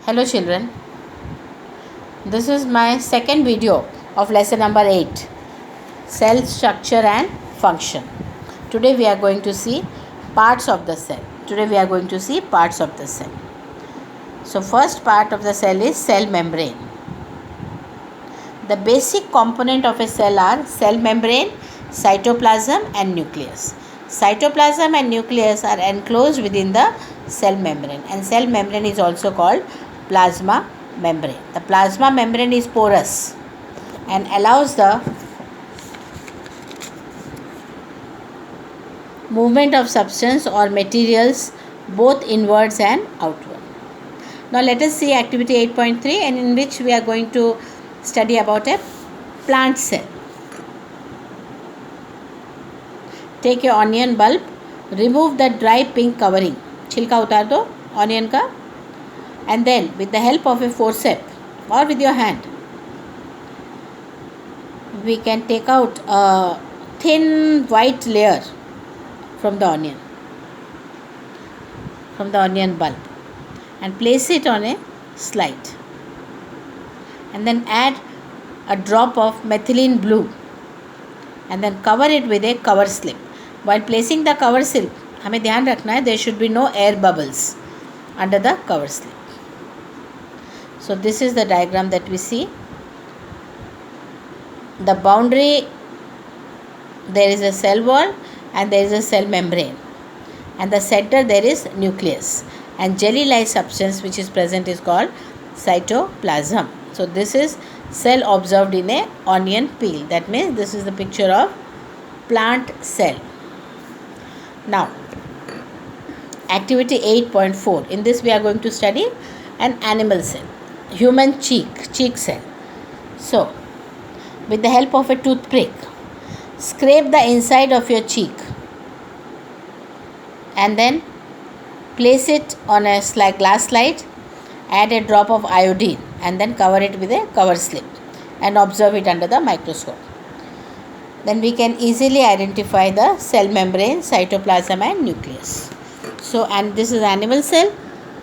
Hello children, this is my second video of lesson number 8, cell structure and function. Today we are going to see parts of the cell. So first part of the cell is cell membrane. The basic component of a cell are cell membrane, cytoplasm and nucleus. Cytoplasm and nucleus are enclosed within the cell membrane, and cell membrane is also called plasma membrane. The plasma membrane is porous and allows the movement of substance or materials both inwards and outward. Now let us see activity 8.3, and in which we are going to study about a plant cell. Take your onion bulb, remove the dry pink covering, छिलका उतार दो onion का, and then with the help of a forceps or with your hand we can take out a thin white layer from the onion bulb and place it on a slide, and then add a drop of methylene blue and then cover it with a cover slip. While placing the cover slip, हमें ध्यान रखना है there should be no air bubbles under the cover slip. So this is the diagram that we see. The boundary, there is a cell wall and there is a cell membrane, and the center there is nucleus, and jelly like substance which is present is called cytoplasm. So this is cell observed in a onion peel. That means this is the picture of plant cell. Now activity 8.4, in this we are going to study an animal cell, human cheek cell. So with the help of a toothpick, scrape the inside of your cheek and then place it on a glass slide, add a drop of iodine and then cover it with a cover slip and observe it under the microscope. Then we can easily identify the cell membrane, cytoplasm and nucleus. So, and this is animal cell.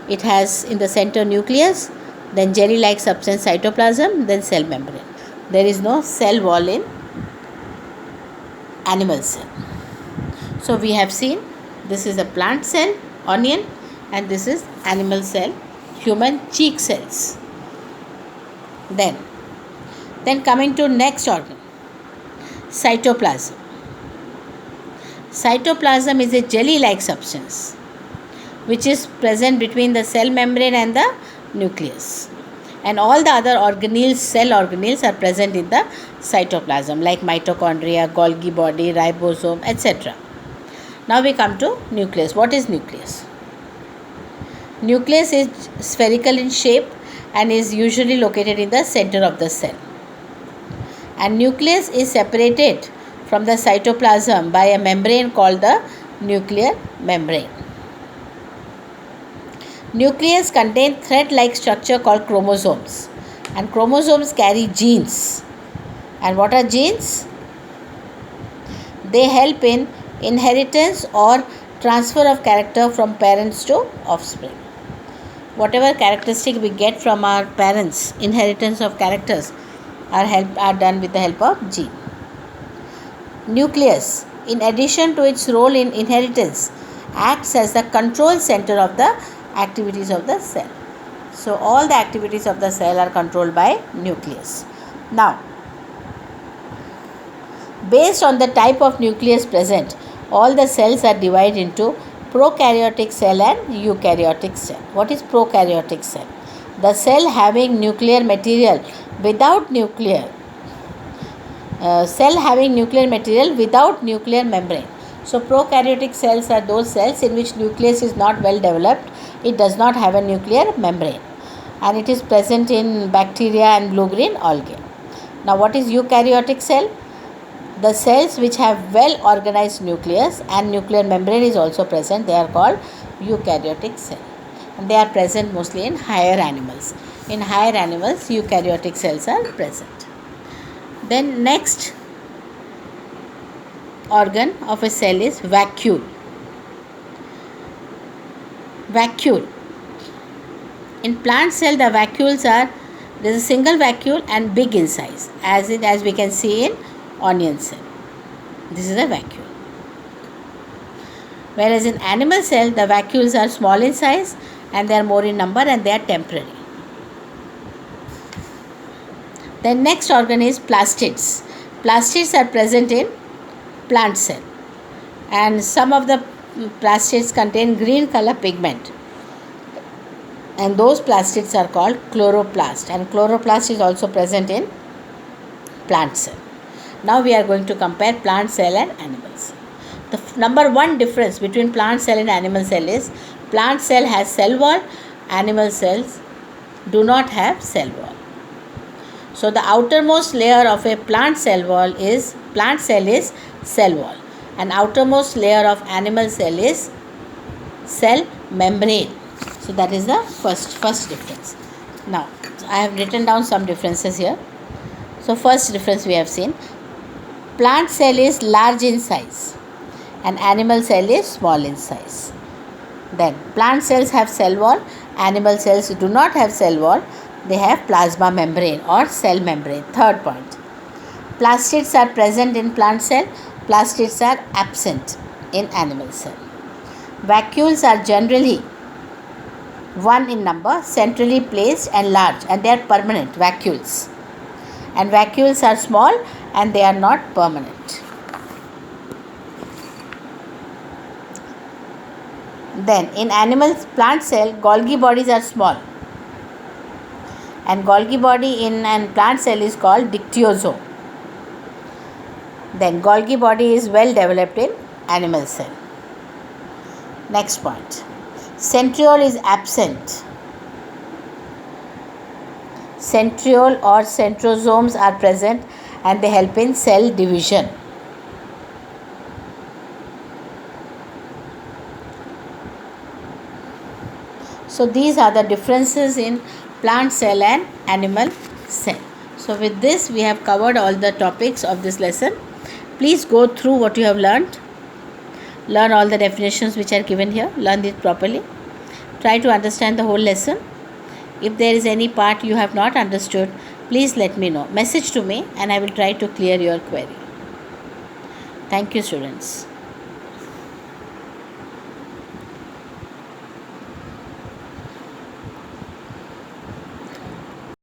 It has in the center nucleus, then jelly like substance cytoplasm, then cell membrane. There is no cell wall in animal cell. So we have seen this is a plant cell, onion, and this is animal cell, human cheek cells. Then coming to next organ, cytoplasm. Cytoplasm is a jelly like substance which is present between the cell membrane and the nucleus, and all the other organelles, cell organelles are present in the cytoplasm like mitochondria, Golgi body, ribosome, etc. Now we come to nucleus. What is nucleus? Nucleus is spherical in shape and is usually located in the center of the cell, and nucleus is separated from the cytoplasm by a membrane called the nuclear membrane. Nucleus contains thread-like structure called chromosomes, and chromosomes carry genes. And what are genes? They help in inheritance or transfer of character from parents to offspring. Whatever characteristic we get from our parents, inheritance of characters are done with the help of gene. Nucleus, in addition to its role in inheritance, acts as the control center of the activities of the cell. So all the activities of the cell are controlled by nucleus. Now, based on the type of nucleus present, all the cells are divided into prokaryotic cell and eukaryotic cell. What is prokaryotic cell? The cell having nuclear material without nuclear membrane. So prokaryotic cells are those cells in which nucleus is not well developed. It does not have a nuclear membrane, and it is present in bacteria and blue-green algae. Now what is eukaryotic cell? The cells which have well organized nucleus and nuclear membrane is also present, they are called eukaryotic cell, and they are present mostly in higher animals. In higher animals, eukaryotic cells are present. Then next organ of a cell is vacuole. Vacuole In plant cell, the vacuoles are, there is a single vacuole and big in size, as we can see in onion cell. This is a vacuole. Whereas in animal cell, the vacuoles are small in size and they are more in number and they are temporary. The next organ is plastids. Plastids are present in plant cell, and some of the plastids contain green color pigment, and those plastids are called chloroplast, and chloroplast is also present in plant cell. Now we are going to compare plant cell and animal cell. The number one difference between plant cell and animal cell is plant cell has cell wall, animal cells do not have cell wall. So the outermost layer of a plant cell is cell wall, and outermost layer of animal cell is cell membrane. So that is the first difference. Now I have written down some differences here. So first difference we have seen, plant cell is large in size and animal cell is small in size. Then plant cells have cell wall, animal cells do not have cell wall, they have plasma membrane or cell membrane. Third point, plastids are present in plant cell, plastids are absent in animal cell. Vacuoles are generally one in number, centrally placed and large, and they are permanent vacuoles. And vacuoles are small and they are not permanent. Then in plant cell, Golgi bodies are small, and Golgi body in an plant cell is called dictyosome. Then Golgi body is well developed in animal cell. Next point, centriole is absent. Centriole or centrosomes are present and they help in cell division. So these are the differences in plant cell and animal cell. So with this we have covered all the topics of this lesson. Please go through what you have learned. Learn all the definitions which are given here. Learn it properly. Try to understand the whole lesson. If there is any part you have not understood, please let me know. Message to me and I will try to clear your query. Thank you, students.